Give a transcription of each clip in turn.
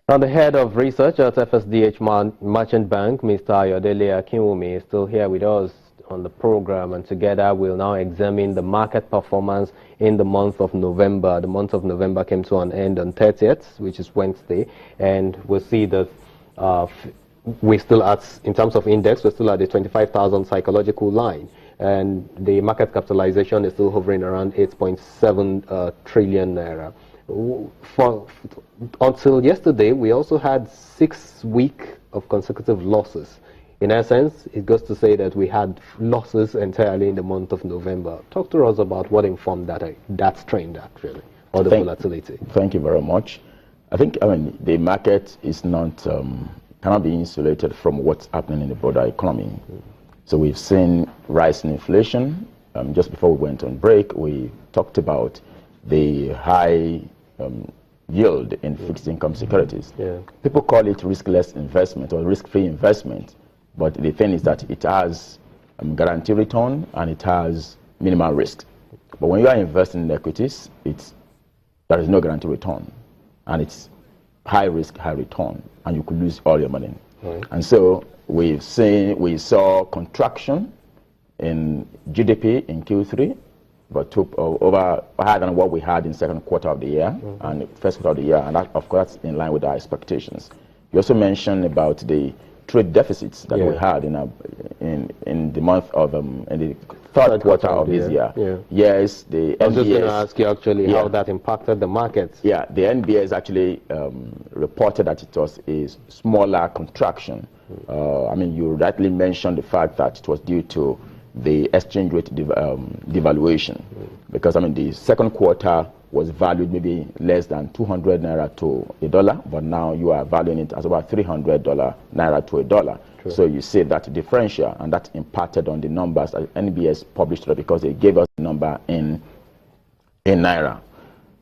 Now, the head of research at FSDH Merchant Bank, Mr. Ayodele Akinwumi, is still here with us on the program, and together we'll now examine the market performance in the month of November. The month of November came to an end on 30th, which is Wednesday, and we'll see that we're still at, in terms of index, we're still at the 25,000 psychological line, and the market capitalization is still hovering around 8.7 trillion naira. Until yesterday, we also had 6 weeks of consecutive losses. In essence, it goes to say that we had losses entirely in the month of November. Talk to us about what informed that trend, actually, or the volatility. Thank you very much. I think, the market is not, cannot be insulated from what's happening in the broader economy. So we've seen rising inflation. Just before we went on break, we talked about the high yield in fixed income securities. People call it riskless investment or risk-free investment, but the thing is that it has guaranteed return and it has minimal risk. But when you are investing in equities, there is no guaranteed return, and it's high risk, high return, and you could lose all your money. And so we saw contraction in GDP in Q3, but over higher than what we had in second quarter of the year and first quarter of the year, and that, of course, in line with our expectations. You also mentioned about the trade deficits that we had in the month of in the third quarter of this year. Yes, the I was just going to ask you actually how that impacted the markets. Yeah, the NBS actually reported that it was a smaller contraction. You rightly mentioned the fact that it was due to the exchange rate devaluation, because the second quarter was valued maybe less than 200 naira to a dollar, but now you are valuing it as about $300 naira to a dollar. So you see that differential, and that impacted on the numbers that NBS published because they gave us the number in naira.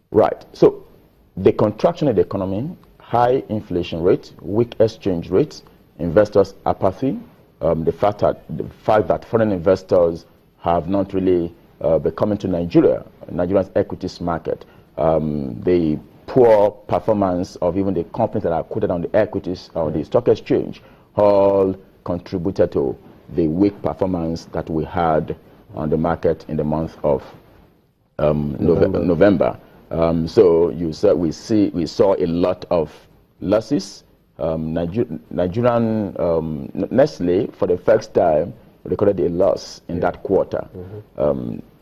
Right. So the contraction of the economy, high inflation rate, weak exchange rates, investors' apathy, the fact that foreign investors have not really been coming to Nigeria's equities market, the poor performance of even the companies that are quoted on the equities or the stock exchange, all contributed to the weak performance that we had on the market in the month of November. So we saw a lot of losses. Nigerian Nestle, for the first time, recorded a loss in that quarter.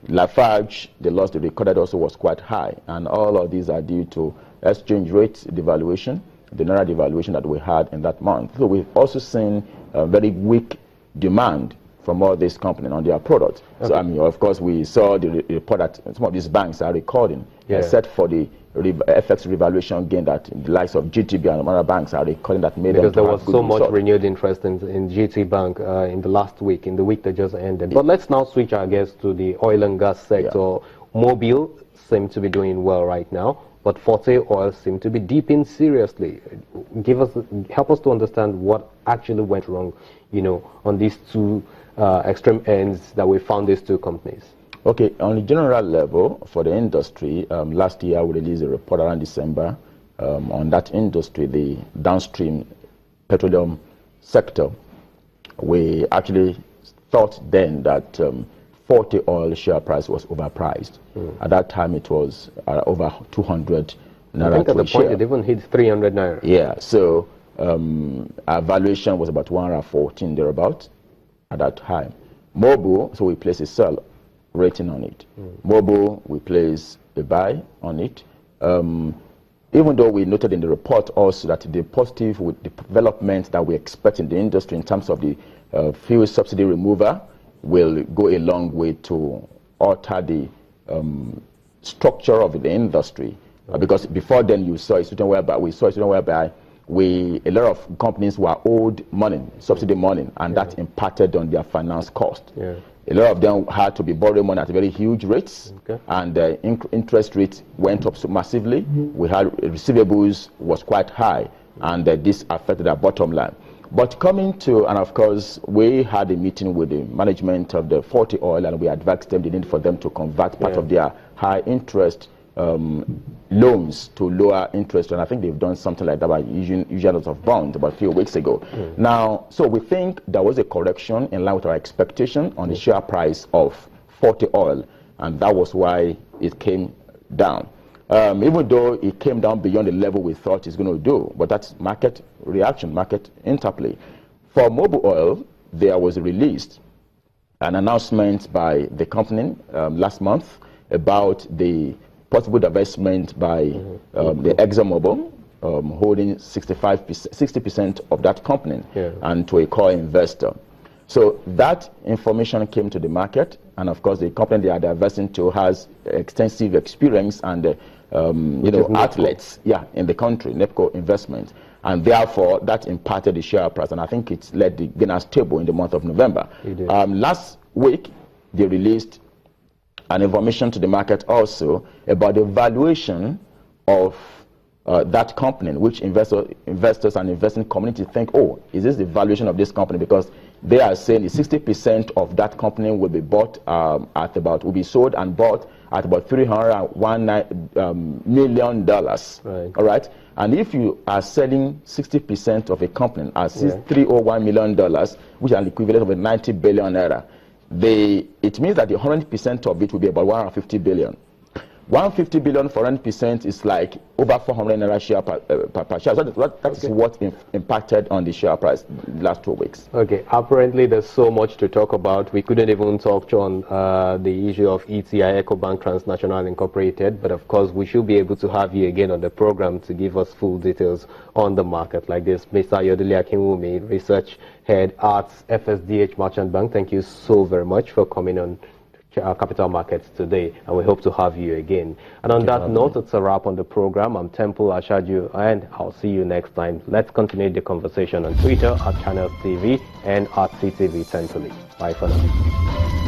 Lafarge, the loss they recorded also was quite high, and all of these are due to exchange rate devaluation, the naira devaluation that we had in that month. So we've also seen very weak demand from all these companies on their products. So of course, we saw the report that some of these banks are recording, except for the FX revaluation gain that the likes of GTB and other banks are recording that made because there was so much renewed interest in GT Bank in the last week, in the week that just ended. But let's now switch our guests to the oil and gas sector. Mobil seems to be doing well right now, but Forte Oil seems to be dipping seriously. Help us to understand what actually went wrong, on these two extreme ends that we found these two companies. Okay, on the general level, for the industry, last year we released a report around December on that industry, the downstream petroleum sector. We actually thought then that Forte Oil share price was overpriced. At that time, it was over 200 naira. I think at the point it even hit 300 naira. Yeah, so our valuation was about 114 thereabout at that time. Mobil, so we placed a sell rating on it. Mobil, we place a buy on it. Even though we noted in the report also that the positive with the development that we expect in the industry in terms of the fuel subsidy removal will go a long way to alter the structure of the industry. Because before then we saw a situation whereby a lot of companies were owed money, subsidy money, and that impacted on their finance cost. A lot of them had to be borrowing money at very huge rates, and the interest rate went up so massively. We had receivables was quite high, and this affected our bottom line. But coming to, and of course, we had a meeting with the management of the Forte Oil, and we advised them the need for them to convert part of their high interest loans to lower interest, and I think they've done something like that by using a lot of bonds about a few weeks ago. Now, so we think there was a correction in line with our expectation on the share price of Forte Oil, and that was why it came down. Even though it came down beyond the level we thought it's going to do, but that's market reaction, market interplay. For Mobil Oil, there was released an announcement by the company last month about the possible divestment by the ExxonMobil, holding 60% of that company, and to a core investor. So that information came to the market, and of course the company they are divesting to has extensive experience and outlets in the country, NEPCO Investment, and therefore that impacted the share price, and I think it's led the gainer stable in the month of November. Last week they released an information to the market also about the valuation of that company, which investors and investing community think, oh, is this the valuation of this company? Because they are saying 60% of that company will be bought will be sold and bought at about $301 million. Right. All right. And if you are selling 60% of a company at $301 million, which is the equivalent of a 90 billion naira, it means that the 100% of it will be about 150 billion. 150 billion for 100% is like over 400 naira share per share. So that's what impacted on the share price the last 2 weeks. Okay, apparently there's so much to talk about. We couldn't even touch on the issue of ETI, Ecobank Transnational Incorporated, but of course we should be able to have you again on the program to give us full details on the market like this. Mr. Ayodele Akinwumi, Research Head at FSDH Merchant Bank, thank you so very much for coming on Capital Markets today, and we hope to have you again. And on that note, it's a wrap on the program. I'm Temple Ashaju, and I'll see you next time. Let's continue the conversation on Twitter at Channels TV and at CTV Centrally. Bye for now.